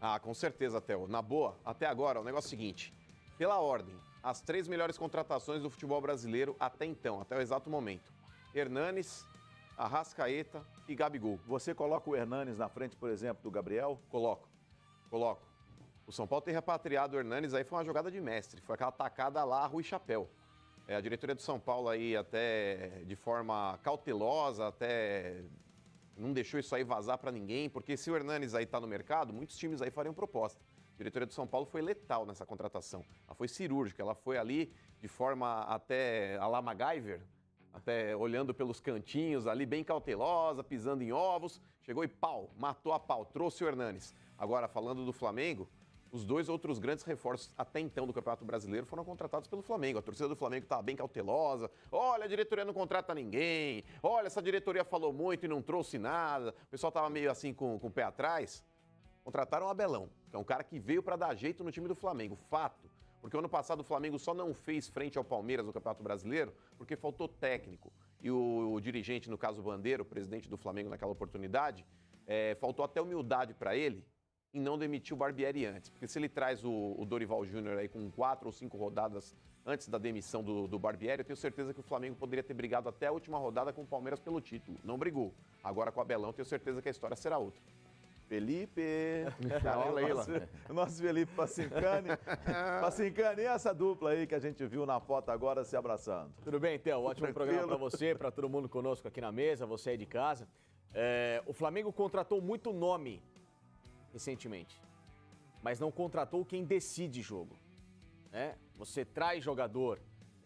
Ah, com certeza, Theo. Na boa, até agora, o negócio é o seguinte. Pela ordem, as 3 melhores contratações do futebol brasileiro até então, até o exato momento. Hernanes, Arrascaeta e Gabigol. Você coloca o Hernanes na frente, por exemplo, do Gabriel? Coloco. O São Paulo ter repatriado o Hernanes aí foi uma jogada de mestre. Foi aquela tacada lá, Rui Chapéu. A diretoria do São Paulo aí até de forma cautelosa, até não deixou isso aí vazar para ninguém, porque se o Hernanes aí tá no mercado, muitos times aí fariam proposta. A diretoria do São Paulo foi letal nessa contratação. Ela foi cirúrgica, ela foi ali de forma até à la MacGyver, até olhando pelos cantinhos ali, bem cautelosa, pisando em ovos, chegou e pau, matou a pau, trouxe o Hernanes. Agora, falando do Flamengo, os 2 outros grandes reforços até então do Campeonato Brasileiro foram contratados pelo Flamengo. A torcida do Flamengo estava bem cautelosa. Olha, a diretoria não contrata ninguém. Olha, essa diretoria falou muito e não trouxe nada. O pessoal estava meio assim com o pé atrás. Contrataram o Abelão, que é um cara que veio para dar jeito no time do Flamengo. Fato. Porque o ano passado o Flamengo só não fez frente ao Palmeiras no Campeonato Brasileiro porque faltou técnico. E o dirigente, no caso o Bandeira, o presidente do Flamengo naquela oportunidade, faltou até humildade para ele em não demitir o Barbieri antes. Porque se ele traz o Dorival Júnior aí com 4 ou 5 rodadas antes da demissão do Barbieri, eu tenho certeza que o Flamengo poderia ter brigado até a última rodada com o Palmeiras pelo título. Não brigou. Agora com o Abelão, tenho certeza que a história será outra. Felipe, o nosso Felipe Pacincani. Pacincani, e essa dupla aí que a gente viu na foto agora se abraçando? Tudo bem, Theo? Ótimo programa para você, para todo mundo conosco aqui na mesa, você aí de casa. O Flamengo contratou muito nome recentemente, mas não contratou quem decide jogo. Você traz jogador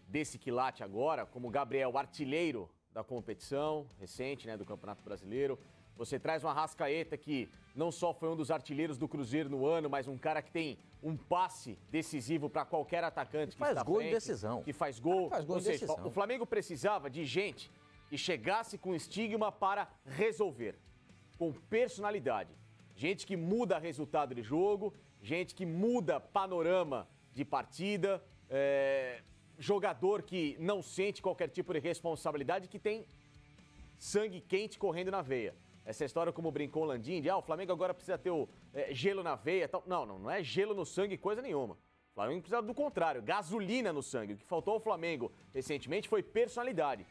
desse quilate agora, como Gabriel, artilheiro da competição recente, do Campeonato Brasileiro. Você traz um Arrascaeta que não só foi um dos artilheiros do Cruzeiro no ano, mas um cara que tem um passe decisivo para qualquer atacante que faz está gol frente, em decisão. que faz gol. Faz gol Ou em seja, decisão. o Flamengo precisava de gente que chegasse com estigma para resolver, com personalidade. Gente que muda resultado de jogo, gente que muda panorama de partida, jogador que não sente qualquer tipo de responsabilidade, que tem sangue quente correndo na veia. Essa história, como brincou o Landim, de o Flamengo agora precisa ter o gelo na veia. Tal. Não é gelo no sangue, coisa nenhuma. O Flamengo precisa do contrário, gasolina no sangue. O que faltou ao Flamengo recentemente foi personalidade.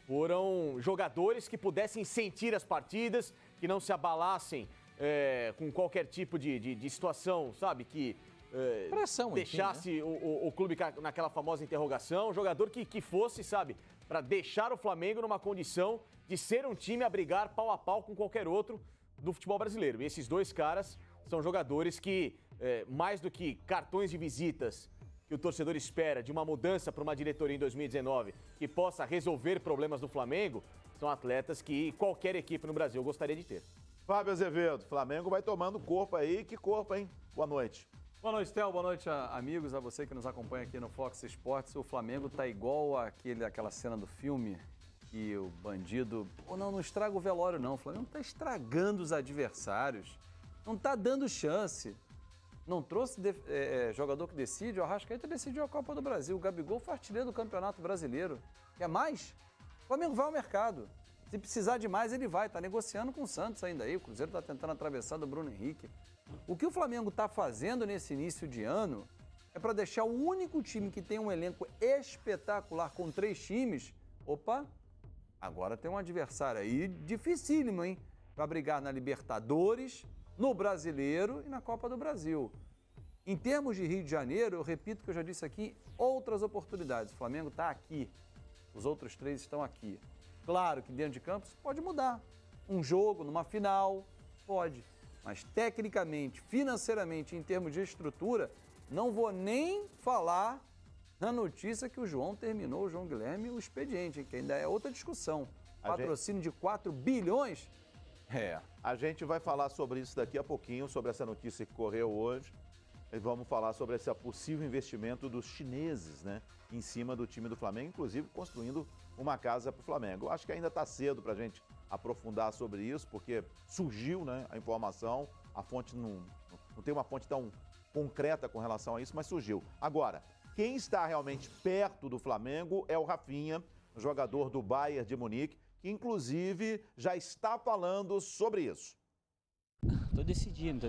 Foram jogadores que pudessem sentir as partidas, que não se abalassem com qualquer tipo de situação, sabe? Que pressão, deixasse, enfim, né? o clube naquela famosa interrogação. Um jogador que fosse, sabe, para deixar o Flamengo numa condição de ser um time a brigar pau a pau com qualquer outro do futebol brasileiro. E esses 2 caras são jogadores que, mais do que cartões de visitas que o torcedor espera de uma mudança para uma diretoria em 2019 que possa resolver problemas do Flamengo, são atletas que qualquer equipe no Brasil gostaria de ter. Fábio Azevedo, Flamengo vai tomando corpo aí. Que corpo, hein? Boa noite. Boa noite, Theo. Boa noite, amigos, a você que nos acompanha aqui no Fox Sports. O Flamengo tá igual aquela cena do filme que o bandido... não estraga o velório, não. O Flamengo tá estragando os adversários. Não tá dando chance. Não trouxe jogador que decide. O Arrascaeta decidiu a Copa do Brasil. O Gabigol foi artilheiro do Campeonato Brasileiro. Quer mais? O Flamengo vai ao mercado. Se precisar de mais, ele vai. Está negociando com o Santos ainda aí. O Cruzeiro está tentando atravessar do Bruno Henrique. O que o Flamengo está fazendo nesse início de ano é para deixar o único time que tem um elenco espetacular com 3 times. Opa, agora tem um adversário aí dificílimo, hein? Para brigar na Libertadores, no Brasileiro e na Copa do Brasil. Em termos de Rio de Janeiro, eu repito o que eu já disse aqui, outras oportunidades. O Flamengo está aqui. Os outros 3 estão aqui. Claro que dentro de campo isso pode mudar. Um jogo, numa final, pode. Mas tecnicamente, financeiramente, em termos de estrutura, não vou nem falar na notícia que o João Guilherme, o expediente, que ainda é outra discussão. Patrocínio de 4 bilhões? A gente vai falar sobre isso daqui a pouquinho, sobre essa notícia que correu hoje. E vamos falar sobre esse possível investimento dos chineses, né? Em cima do time do Flamengo, inclusive construindo uma casa para o Flamengo. Eu acho que ainda está cedo para a gente aprofundar sobre isso, porque surgiu, né, a informação, a fonte não tem uma fonte tão concreta com relação a isso, mas surgiu. Agora, quem está realmente perto do Flamengo é o Rafinha, jogador do Bayern de Munique, que inclusive já está falando sobre isso. decidindo.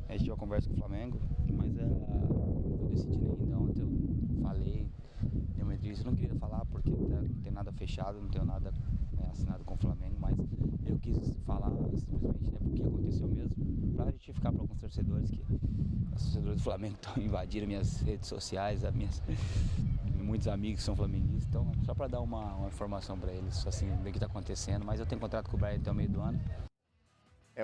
A gente já conversa com o Flamengo, mas não tô decidindo ainda. Ontem eu falei, dei uma entrevista, eu não queria falar porque não tem nada fechado, não tenho nada assinado com o Flamengo, mas eu quis falar simplesmente porque aconteceu mesmo, para justificar para alguns torcedores que os torcedores do Flamengo estão invadindo minhas redes sociais, muitos amigos são flamenguistas, então só para dar uma informação para eles, assim, ver o que está acontecendo, mas eu tenho contrato com o Bayern até o meio do ano.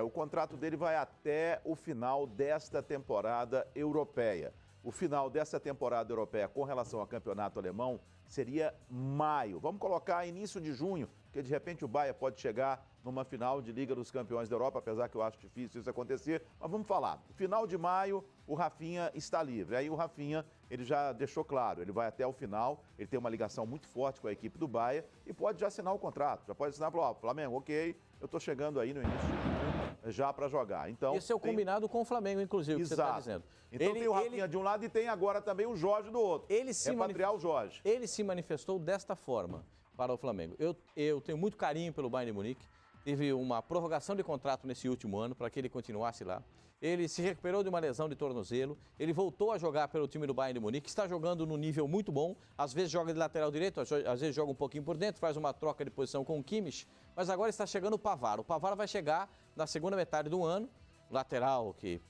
O contrato dele vai até o final desta temporada europeia. O final dessa temporada europeia com relação ao campeonato alemão seria maio. Vamos colocar início de junho, porque de repente o Bayern pode chegar numa final de Liga dos Campeões da Europa, apesar que eu acho difícil isso acontecer. Mas vamos falar. Final de maio, o Rafinha está livre. Aí o Rafinha, ele já deixou claro, ele vai até o final, ele tem uma ligação muito forte com a equipe do Bayern e pode já assinar o contrato. Já pode assinar e falar, Flamengo, ok, eu estou chegando aí no início de junho já para jogar. Então, esse é o combinado com o Flamengo, inclusive, que você está dizendo. Então tem o Rafinha de um lado e tem agora também o Jorge do outro. Repatriar o Jorge. Ele se manifestou desta forma para o Flamengo. Eu tenho muito carinho pelo Bayern de Munique. Teve uma prorrogação de contrato nesse último ano para que ele continuasse lá. Ele se recuperou de uma lesão de tornozelo. Ele voltou a jogar pelo time do Bayern de Munique. Está jogando num nível muito bom. Às vezes joga de lateral direito, às vezes joga um pouquinho por dentro, faz uma troca de posição com o Kimmich. Mas agora está chegando o Pavard. O Pavard vai chegar na segunda metade do ano. Lateral que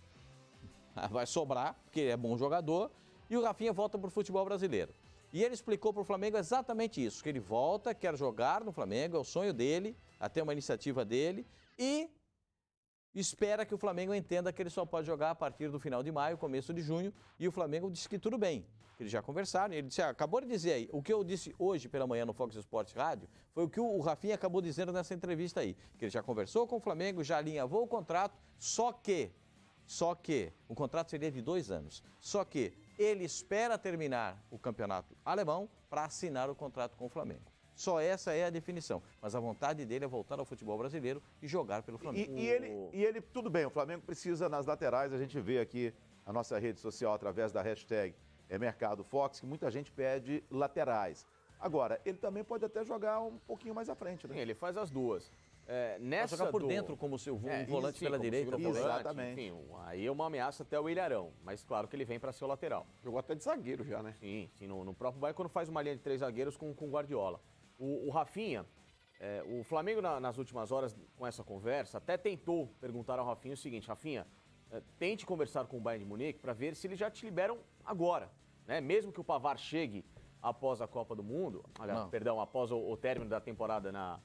vai sobrar, porque é bom jogador. E o Rafinha volta para o futebol brasileiro. E ele explicou para o Flamengo exatamente isso, que ele volta, quer jogar no Flamengo, é o sonho dele, até uma iniciativa dele, e espera que o Flamengo entenda que ele só pode jogar a partir do final de maio, começo de junho, e o Flamengo disse que tudo bem, que eles já conversaram, ele disse, acabou de dizer aí, o que eu disse hoje pela manhã no Fox Sports Rádio, foi o que o Rafinha acabou dizendo nessa entrevista aí, que ele já conversou com o Flamengo, já alinhavou o contrato, só que o contrato seria de 2 anos, só que ele espera terminar o campeonato alemão para assinar o contrato com o Flamengo. Só essa é a definição. Mas a vontade dele é voltar ao futebol brasileiro e jogar pelo Flamengo. E ele, tudo bem, o Flamengo precisa nas laterais, a gente vê aqui a nossa rede social através da hashtag Mercado Fox, que muita gente pede laterais. Agora, ele também pode até jogar um pouquinho mais à frente, né? Sim, ele faz as duas. Nessa jogar por dentro como seu volante pela direita. Exatamente. Enfim, aí é uma ameaça até o Ilharão, mas claro que ele vem para ser o lateral. Jogou até de zagueiro já, né? Sim, no próprio Bayern, quando faz uma linha de 3 zagueiros com o Guardiola. O Rafinha, o Flamengo nas últimas horas com essa conversa até tentou perguntar ao Rafinha o seguinte, Rafinha, tente conversar com o Bayern de Munique para ver se eles já te liberam agora, né? Mesmo que o Pavard chegue após a Copa do Mundo, após o término da temporada na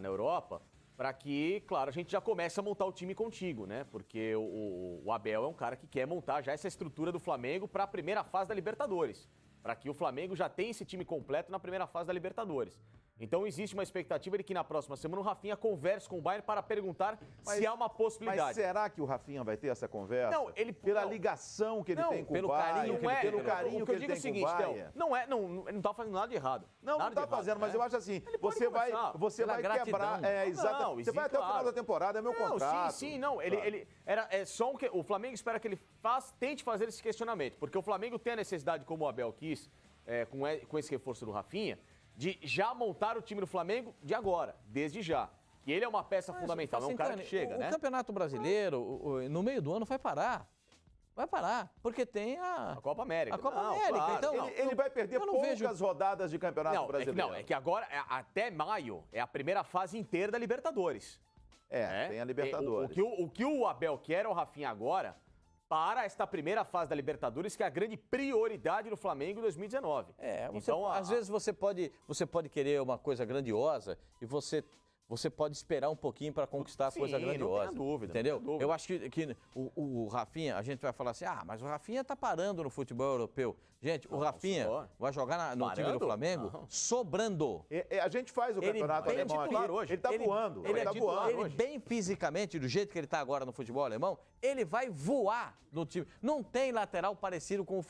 Europa, para que, claro, a gente já comece a montar o time contigo, né? Porque o Abel é um cara que quer montar já essa estrutura do Flamengo para a primeira fase da Libertadores, para que o Flamengo já tenha esse time completo na primeira fase da Libertadores. Então existe uma expectativa de que na próxima semana o Rafinha converse com o Bayern para perguntar se há uma possibilidade. Mas será que o Rafinha vai ter essa conversa? Não, pela ligação que ele tem com o Bayern, pelo carinho que ele tem com o Bayern. Ele não está fazendo nada de errado. Não está fazendo, mas eu acho assim, você vai quebrar, exato. Você vai até o final da temporada, é meu contrato. Sim, o Flamengo espera que ele tente fazer esse questionamento, porque o Flamengo tem a necessidade, como o Abel quis, com esse reforço do Rafinha, de já montar o time do Flamengo de agora, desde já. E ele é uma peça fundamental, é um cara que chega, né? O Campeonato Brasileiro, no meio do ano, vai parar. Vai parar, porque tem a Copa América. A Copa América. Claro. Então, ele vai perder poucas rodadas de Campeonato Brasileiro. É que agora, até maio, é a primeira fase inteira da Libertadores. Tem a Libertadores. O que o Abel quer é o Rafinha agora para esta primeira fase da Libertadores, que é a grande prioridade do Flamengo em 2019. Às vezes você pode querer uma coisa grandiosa e você pode esperar um pouquinho para conquistar a coisa grandiosa. Não tem dúvida. Entendeu? Eu acho que o Rafinha, a gente vai falar assim, mas o Rafinha está parando no futebol europeu. Gente, o Rafinha vai jogar no time do Flamengo sobrando. A gente faz o campeonato alemão aqui, hoje. Ele está voando. Ele bem fisicamente, do jeito que ele está agora no futebol alemão, ele vai voar no time. Não tem lateral parecido com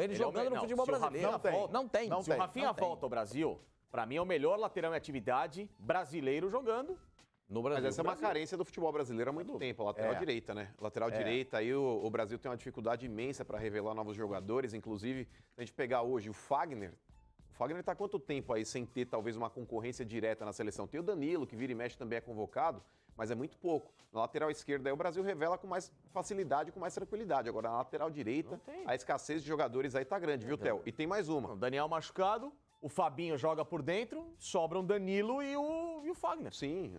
ele jogando no futebol brasileiro. Não tem. Se o Rafinha volta ao Brasil, para mim é o melhor lateral em atividade brasileiro jogando no Brasil. Mas essa é uma carência do futebol brasileiro há muito tempo, a lateral direita, né? Lateral direita, aí o Brasil tem uma dificuldade imensa para revelar novos jogadores, inclusive, se a gente pegar hoje o Fagner está há quanto tempo aí sem ter talvez uma concorrência direta na seleção? Tem o Danilo, que vira e mexe também é convocado, mas é muito pouco. Na lateral esquerda, aí o Brasil revela com mais facilidade, com mais tranquilidade. Agora, na lateral direita, a escassez de jogadores aí tá grande, viu, Theo? E tem mais uma. O Daniel machucado, o Fabinho joga por dentro, sobram Danilo e o Fagner. Sim,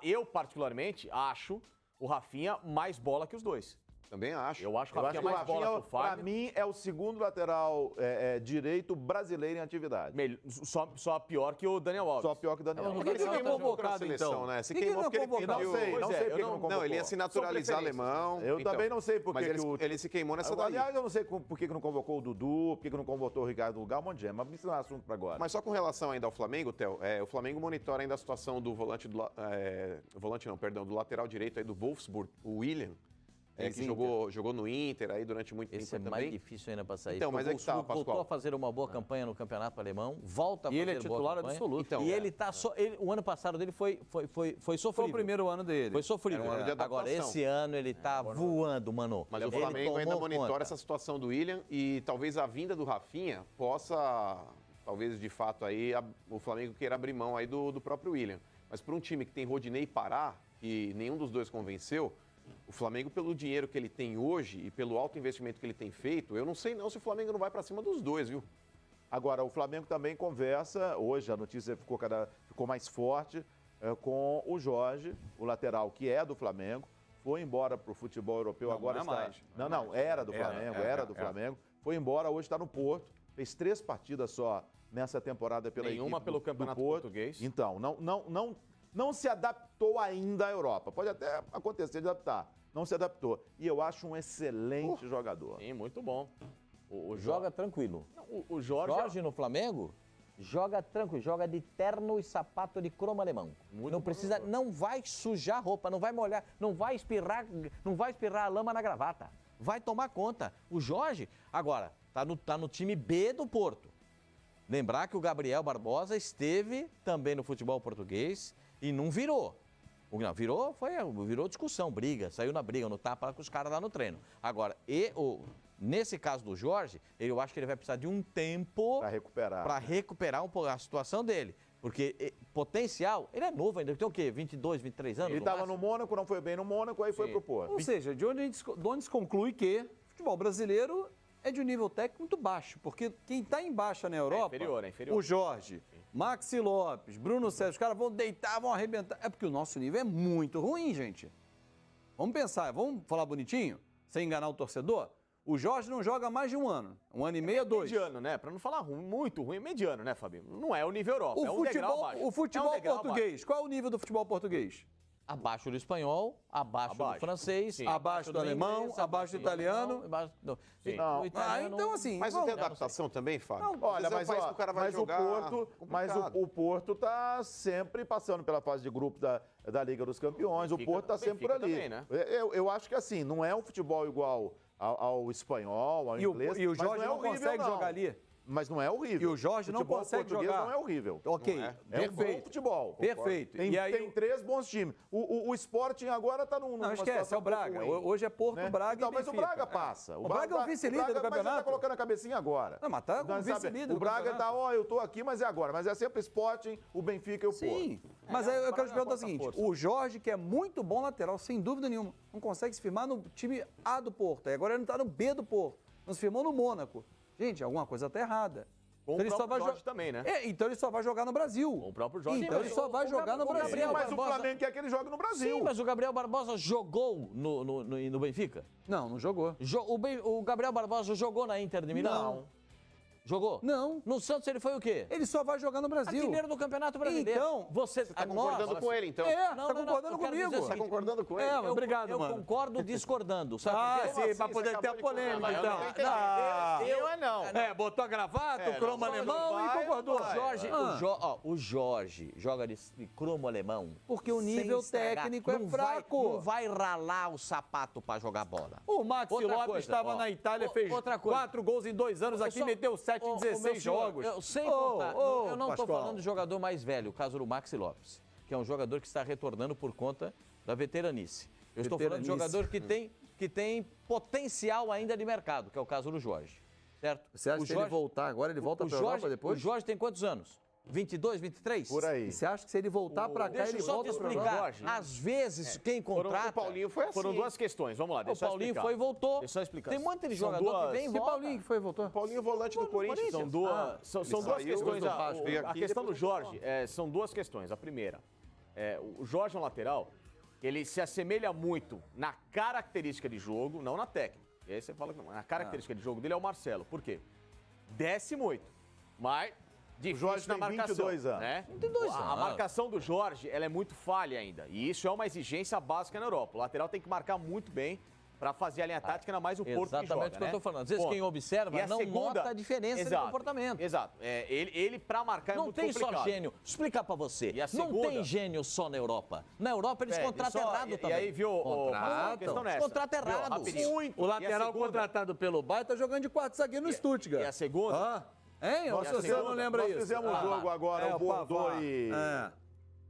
Eu, particularmente, acho o Rafinha mais bola que os dois. também acho. Eu acho que o Eu Rafinha acho que o mais bola Rafinha, que o Fagner. pra mim, é o segundo lateral direito brasileiro em atividade. Só pior que o Daniel Alves. Só pior que o Daniel. Por que Ele não é queimou convocado, na seleção, então? né? Se Por que queimou não é porque ele convocado? Não sei, não sei por que não convocou. Não, ele ia se naturalizar alemão. Eu também não sei por mas que ele, que o... ele se queimou nessa daí. Aliás, eu não sei por que não convocou o Dudu, por que não convocou o Ricardo Lugar, um monte de gente, mas isso não é assunto para agora. Mas só com relação ainda ao Flamengo, Theo, o Flamengo monitora ainda a situação do volante do lateral direito aí do Wolfsburg, o William, que jogou no Inter aí durante muito tempo Esse é também. mais difícil ainda para sair. Então, porque mas o é que tá, Wolfsburg voltou Pascoal. a fazer uma boa campanha no Campeonato Alemão, volta a E fazer ele é boa titular campanha. absoluto. Então, E ele tá o ano passado dele foi sofrível. Foi o primeiro ano dele. Foi sofrível. Era um ano de adaptação. Agora, esse ano ele tá voando, mano. Mas o Ele Flamengo ainda tomou monitora conta. essa situação do William e talvez a vinda do Rafinha possa, talvez de fato aí, o Flamengo queira abrir mão aí do próprio William. Mas para um time que tem Rodinei e Pará, e nenhum dos dois convenceu, o Flamengo, pelo dinheiro que ele tem hoje e pelo alto investimento que ele tem feito, eu não sei não se o Flamengo não vai para cima dos dois, viu? Agora, o Flamengo também conversa, hoje a notícia ficou mais forte, com o Jorge, o lateral que é do Flamengo, foi embora para o futebol europeu, Não, agora não é está... mais. Era do Flamengo, era do Flamengo, foi embora, hoje está no Porto, fez 3 partidas só nessa temporada pela Nenhuma equipe pelo do Campeonato Porto. Português. Então, não se adaptou ainda à Europa, pode até acontecer de adaptar, não se adaptou. E eu acho um excelente jogador. Sim, muito bom. Joga tranquilo. O Jorge... Jorge no Flamengo joga tranquilo, joga de terno e sapato de cromo alemão. Não precisa, não vai sujar a roupa, não vai molhar, não vai espirrar a lama na gravata. Vai tomar conta. O Jorge, agora, tá no time B do Porto. Lembrar que o Gabriel Barbosa esteve também no futebol português e não virou. O que não virou discussão, briga, saiu na briga, no tapa com os caras lá no treino. Agora, nesse caso do Jorge, eu acho que ele vai precisar de um tempo para recuperar um pouco a situação dele. Porque potencial, ele é novo ainda, ele tem o quê? 22, 23 anos? Ele estava no Mônaco, não foi bem no Mônaco, aí foi pro Porto. Ou seja, de onde se conclui que o futebol brasileiro é de um nível técnico muito baixo, porque quem está em baixa na Europa, É inferior. o Jorge, Maxi Lopes, Bruno César, os caras vão deitar, vão arrebentar. É porque o nosso nível é muito ruim, gente. Vamos pensar, vamos falar bonitinho, sem enganar o torcedor? O Jorge não joga há mais de um ano e meio, 2. Mediano, né? Pra não falar ruim, muito ruim, mediano, né, Fabinho? Não é o nível Europa, é um degrau abaixo. O futebol É um degrau português, qual é o nível do futebol português? Abaixo do espanhol, abaixo do francês, Sim. Abaixo do alemão, inglês, abaixo do italiano. abaixo do Ah, italiano. então assim... Mas não tem adaptação também, Fábio? Olha, Às vezes é um país que o cara vai jogar o Porto está sempre passando pela fase de grupo da Liga dos Campeões. O Porto está sempre por ali. Também, né? Eu acho que assim, não é um futebol igual ao espanhol, ao inglês. E o mas Jorge é não horrível, consegue não. jogar ali. Mas não é horrível. E o Jorge não futebol consegue português jogar. não é horrível. Ok, É um bom perfeito. futebol. Perfeito. Tem, E aí, tem 3 bons times. O Sporting agora está numa não, esquece, é situação o Braga. um pouco ruim, Hoje é Porto, né? Braga Então, e mas o Benfica. Braga passa. O Braga é o vice-líder do Mas ele campeonato. tá colocando a cabecinha agora. Não, mas tá com o Sabe, vice-líder do O Braga campeonato. tá, eu tô aqui, mas é agora. Mas é sempre Sporting, o Benfica e o Porto. Sim, mas aí eu quero te perguntar o seguinte, o Jorge, que é muito bom lateral, sem dúvida nenhuma, não consegue se firmar no time A do Porto, e agora ele não está no B do Porto, não se firmou no Mônaco. Gente, alguma coisa está errada. Com Então o ele só próprio vai Jorge também, né? Então ele só vai jogar no Brasil. Com o próprio Jorge Então também. ele só vai jogar no Brasil. Gabriel Mas o Barbosa- Flamengo quer que ele jogue no Brasil. Sim, mas o Gabriel Barbosa jogou no Benfica? Não jogou. O Gabriel Barbosa jogou na Inter de Milão? Não. Jogou? Não. No Santos ele foi o quê? Ele só vai jogar no Brasil. Artilheiro do Campeonato Brasileiro. Então, você Tá concordando com ele, então? tá concordando comigo. Tá concordando com ele? É, mas obrigado, eu mano. concordo discordando. Sabe Ah, por quê? sim, pra poder ter a polêmica, então. Botou a gravata, o cromo alemão e concordou. O Jorge joga de cromo alemão. Porque o nível sem estragar. técnico é Não fraco. Não vai ralar o sapato pra jogar bola. O Maxi Outra Lopes coisa, estava ó, na Itália, fez outra coisa. 4 gols em 2 anos aqui, meteu 7 em 16 jogos. Sem contar, eu não estou Pascoal. falando de jogador mais velho, o caso do Maxi Lopes, que é um jogador que está retornando por conta da veteranice. Eu estou falando de jogador que tem potencial ainda de mercado, que é o caso do Jorge. Certo? Você acha que ele voltar agora, ele volta para a Europa depois? O Jorge tem quantos anos? 22, 23? Por aí. E você acha que se ele voltar pra cá, Deixa ele eu só te volta pro explicar. Jorge? Às vezes, quem O contrata... Paulinho foi assim. Foram duas questões, vamos lá, O deixa eu Paulinho explicar. foi e voltou. Deixa eu explicar. Tem um monte de São jogador duas- que vem e Que volta. Paulinho que foi e voltou? Paulinho volante do Corinthians. São duas questões. A questão do Jorge, são duas questões. A primeira, o Jorge é um lateral, ele se assemelha muito na característica de jogo, não na técnica. E aí você fala que na característica de jogo dele é o Marcelo. Por quê? Desce muito, mas difícil Jorge na tem marcação. 22 anos. Né? 22 A anos. marcação do Jorge, ela é muito falha ainda. E isso é uma exigência básica na Europa. O lateral tem que marcar muito bem para fazer a linha tática, ainda mais o Porto que joga, Exatamente o que eu né? tô falando. Às vezes Ponto. quem observa E a não segunda- nota a diferença de Exato, comportamento. Exato. Ele para marcar é Não muito tem complicado. só gênio. Explicar pra você. E a Não segunda- tem gênio só na Europa. Na Europa eles contratam errado E também. aí, viu, a questão nessa. Contrata Viu, errado. rapidinho. O E a lateral segunda- contratado pelo Bayern tá jogando de 4 zagueiro no Stuttgart. E a segunda? Ah, hein? Nós Se você fizemos- não lembra nós isso. fizemos um jogo agora, o Bordeaux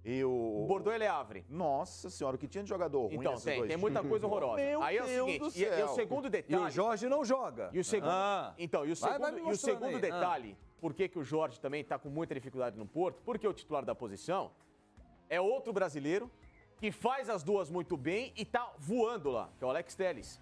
e o... O Bordeaux ele é Havre. Nossa senhora, o que tinha de jogador ruim Então, nesses tem dois muita times. coisa horrorosa. Meu Aí é o Deus seguinte, do e o céu. segundo E detalhe... o Jorge não joga. E o segundo, então, e o Vai segundo, me e o mostrando segundo aí. detalhe, por que que o Jorge também está com muita dificuldade no Porto? Porque o titular da posição é outro brasileiro que faz as duas muito bem e tá voando lá, que é o Alex Telles.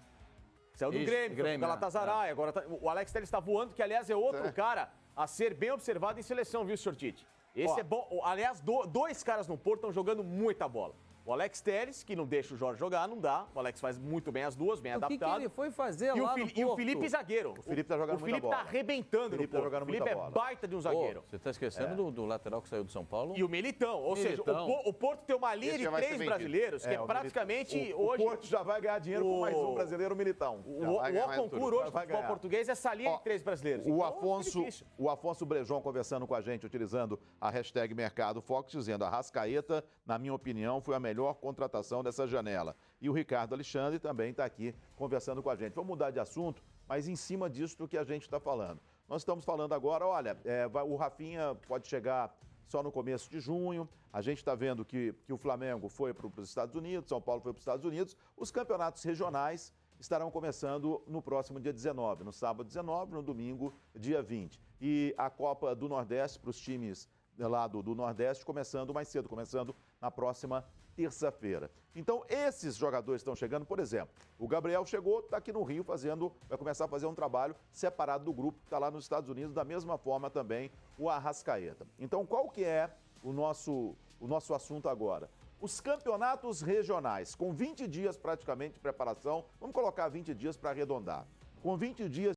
Saiu do Isso, Grêmio, Grêmio, do Galatasaray, agora o Alex Telles está voando, que aliás é outro cara a ser bem observado em seleção, viu, Sr. Tite? Esse é bom. Aliás, dois caras no Porto estão jogando muita bola. O Alex Telles, que não deixa o Jorge jogar, não dá. O Alex faz muito bem as duas, bem O que adaptado. ele foi fazer E lá no e o Porto? Felipe zagueiro. O Felipe tá jogando O Felipe muita tá bola. arrebentando O Felipe no tá Porto. jogando O Felipe muita é bola. baita de um Ô, zagueiro. você está esquecendo do lateral que saiu do São Paulo? E o Militão. Ou seja, Militão. o Porto tem uma linha Esse de já vai ser 3 vendido. brasileiros, que é o praticamente Militão. hoje... O Porto já vai ganhar dinheiro com mais um brasileiro militão. O vai ganhar mais concurso tudo. hoje do Vai futebol ganhar. português é essa linha Ó, de 3 brasileiros. O Então, Afonso, fica difícil. o Afonso Brejon conversando com a gente, utilizando a hashtag Mercado Fox, dizendo: a Arrascaeta, na minha opinião, foi a melhor contratação dessa janela. E o Ricardo Alexandre também está aqui conversando com a gente. Vamos mudar de assunto, mas em cima disso que a gente está falando. Nós estamos falando agora, olha, o Rafinha pode chegar só no começo de junho. A gente está vendo que o Flamengo foi para os Estados Unidos, São Paulo foi para os Estados Unidos. Os campeonatos regionais estarão começando no próximo dia 19, no sábado 19, no domingo, dia 20. E a Copa do Nordeste para os times lá do Nordeste começando mais cedo, começando na próxima terça-feira. Então, esses jogadores estão chegando, por exemplo, o Gabriel chegou, está aqui no Rio vai começar a fazer um trabalho separado do grupo que está lá nos Estados Unidos, da mesma forma também o Arrascaeta. Então, qual que é o nosso assunto agora? Os campeonatos regionais, com 20 dias praticamente de preparação, vamos colocar 20 dias para arredondar. Com 20 dias